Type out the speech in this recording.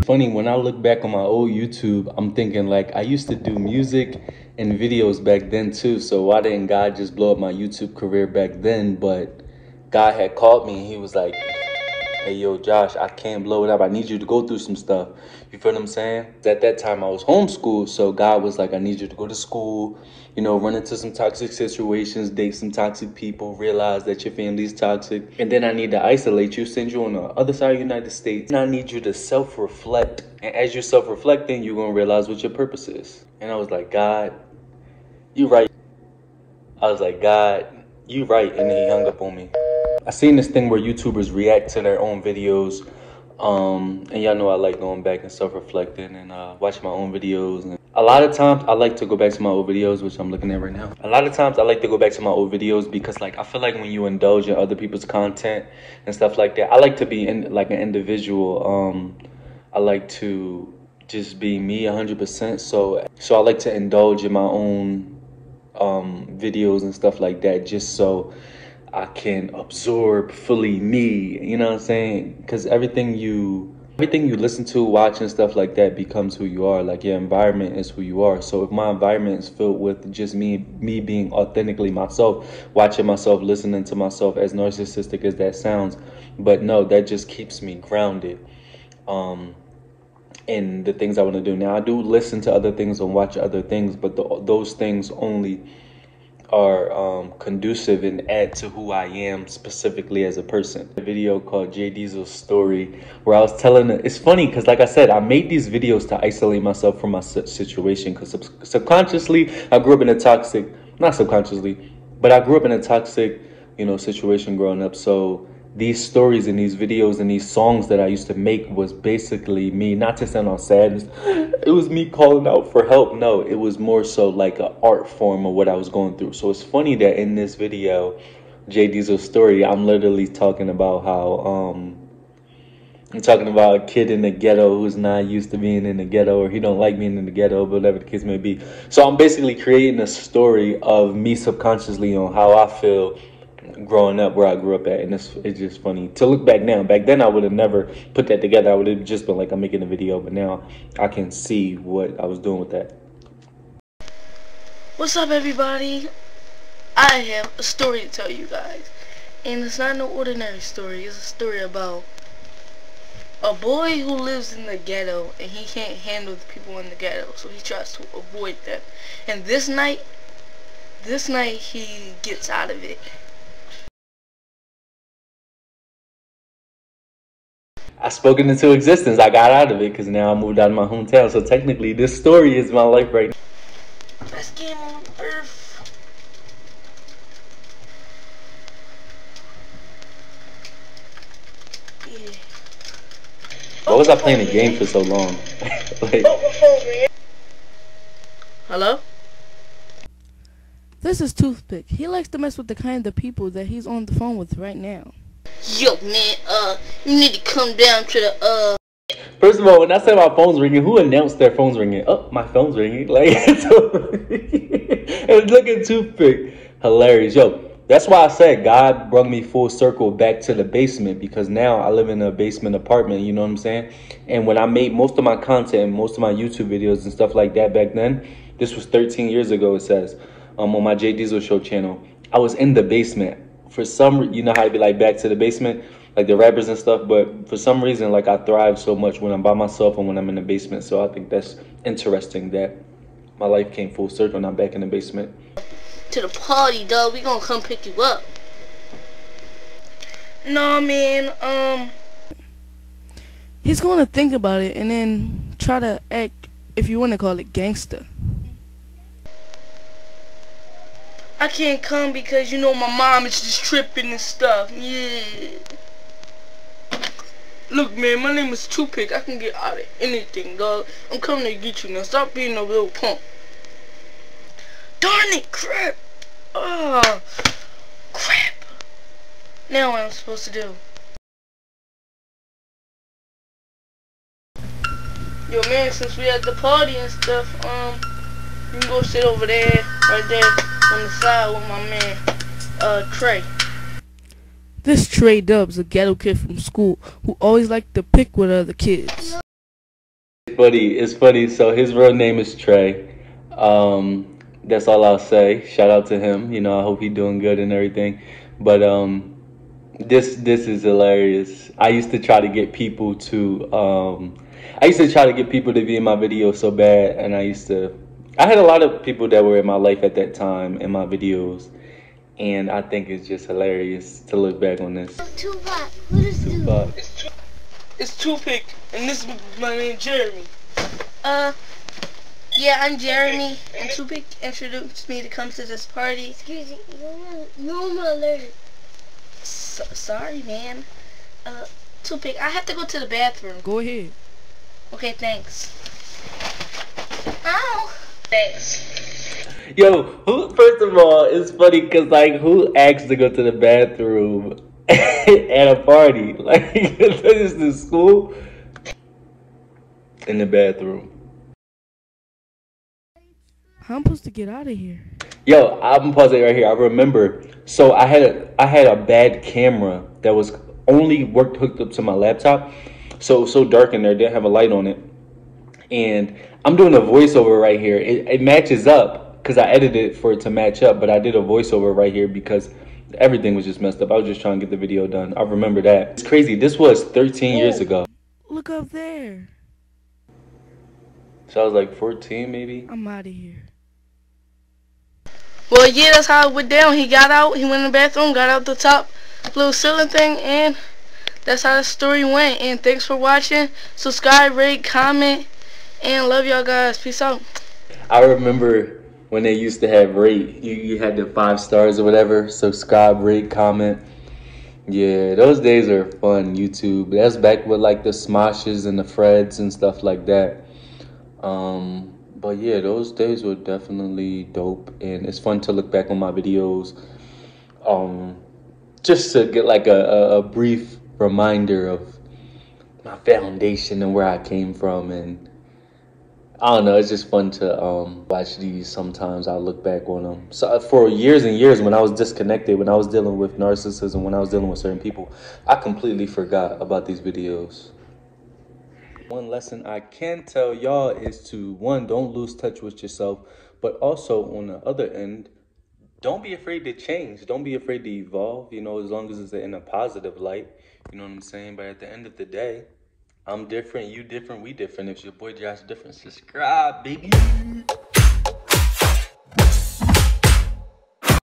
Funny, when I look back on my old YouTube, I'm thinking like I used to do music and videos back then too. So why didn't God just blow up my YouTube career back then? But God had called me and he was like, hey, yo, Josh, I can't blow it up. I need you to go through some stuff. You feel what I'm saying? At that time, I was homeschooled. So God was like, I need you to go to school, you know, run into some toxic situations, date some toxic people, realize that your family's toxic. And then I need to isolate you, send you on the other side of the United States. And I need you to self-reflect. And as you're self-reflecting, you're going to realize what your purpose is. And I was like, God, you right. I was like, God, you right. And then he hung up on me. I seen this thing where YouTubers react to their own videos, and y'all know I like going back and self-reflecting and watching my own videos. And a lot of times I like to go back to my old videos, which I'm looking at right now. A lot of times I like to go back to my old videos because like I feel like when you indulge in other people's content and stuff like that, I like to be like an individual. I like to just be me 100%. So I like to indulge in my own videos and stuff like that, just so I can absorb fully me, you know what I'm saying? Because everything you listen to, watch, and stuff like that becomes who you are. Like your environment is who you are. So if my environment is filled with just me being authentically myself, watching myself, listening to myself, as narcissistic as that sounds, but no, that just keeps me grounded in the things I want to do. Now I do listen to other things and watch other things, but those things only are conducive and add to who I am specifically as a person. A video called Jay Diesel's Story, where I was telling it. It's funny because, like I said, I made these videos to isolate myself from my situation, because subconsciously I grew up in a toxic, not subconsciously, but I grew up in a toxic, you know, situation growing up. So these stories and these videos and these songs that I used to make was basically me, not to sound all sad, it was me calling out for help. No, it was more so like an art form of what I was going through. So it's funny that in this video, Jay Diesel's Story, I'm literally talking about how I'm talking about a kid in the ghetto who's not used to being in the ghetto, or he don't like being in the ghetto, but whatever the case may be. So I'm basically creating a story of me subconsciously on how I feel growing up where I grew up at. And it's just funny to look back now. Back then I would have never put that together. I would have just been like, I'm making a video, but now I can see what I was doing with that. What's up, everybody? I have a story to tell you guys, and it's not no ordinary story. It's a story about a boy who lives in the ghetto, and he can't handle the people in the ghetto, so he tries to avoid them. And this night he gets out of it. I spoke it into existence. I got out of it because now I moved out of my hometown. So technically, this story is my life right now. Best game on earth. Yeah. Why was I playing a game for so long? Like, hello? This is Toothpick. He likes to mess with the kind of people that he's on the phone with right now. Yo, man, you need to come down to the, First of all, when I said my phone's ringing, who announced their phone's ringing? Oh, my phone's ringing. Like, and look at Toothpick. Hilarious. Yo, that's why I said God brought me full circle back to the basement, because now I live in a basement apartment, you know what I'm saying? And when I made most of my content, most of my YouTube videos and stuff like that back then, this was 13 years ago, it says, on my Jay Diesel Show channel, I was in the basement. For some, you know how to be like back to the basement, like the rappers and stuff, but for some reason, like I thrive so much when I'm by myself and when I'm in the basement. So I think that's interesting that my life came full circle and I'm back in the basement. To the party, dog. We gonna come pick you up. No, man, He's gonna think about it and then try to act, if you want to call it, gangster. I can't come because, you know, my mom is just tripping and stuff. Yeah. Look, man, my name is Toothpick. I can get out of anything, dog. I'm coming to get you now. Stop being a little punk. Darn it, crap. Oh, crap. Now what am I supposed to do? Yo, man, since we at the party and stuff, you can go sit over there, right there, on the side with my man, Trey. This Trey Dub's a ghetto kid from school who always liked to pick with other kids. It's funny. So his real name is Trey. That's all I'll say. Shout out to him. You know, I hope he's doing good and everything. But this is hilarious. I used to try to get people to be in my videos so bad, and I had a lot of people that were in my life at that time in my videos, and I think it's just hilarious to look back on this. Tupac. What is Tupac. It's Toothpick, and this is my name, Jeremy. Yeah, I'm Jeremy, and Tupac introduced me to come to this party. Excuse me, you're my alert. Sorry, man. Tupac, I have to go to the bathroom. Go ahead. Okay, thanks. Ow! Thanks. Yo, first of all, it's funny because, like, who asked to go to the bathroom at a party? Like, this is school? In the bathroom. How I'm supposed to get out of here? Yo, I'm pausing right here. I remember. So I had a bad camera that was only hooked up to my laptop. So it was so dark in there, didn't have a light on it. And I'm doing a voiceover right here. It matches up because I edited it for it to match up, but I did a voiceover right here because everything was just messed up. I was just trying to get the video done. I remember that. It's crazy. This was 13 years ago. Look up there. So I was like 14 maybe. I'm out of here. Well, yeah, that's how it went down. He got out, he went in the bathroom, got out the top little ceiling thing, and that's how the story went. And thanks for watching. Subscribe, rate, comment, and love y'all guys. Peace out. I remember when they used to have rate. You had the 5 stars or whatever. Subscribe, rate, comment. Yeah, those days are fun. YouTube. That's back with like the Smoshes and the Freds and stuff like that. But yeah, those days were definitely dope, and it's fun to look back on my videos, just to get like a brief reminder of my foundation and where I came from, and I don't know, it's just fun to watch these. Sometimes I look back on them. So for years and years, when I was disconnected, when I was dealing with narcissism, when I was dealing with certain people, I completely forgot about these videos. One lesson I can tell y'all is to, one, don't lose touch with yourself, but also on the other end, don't be afraid to change. Don't be afraid to evolve, you know, as long as it's in a positive light. You know what I'm saying? But at the end of the day, I'm different, you different, we different. If your boy Josh different, subscribe, baby.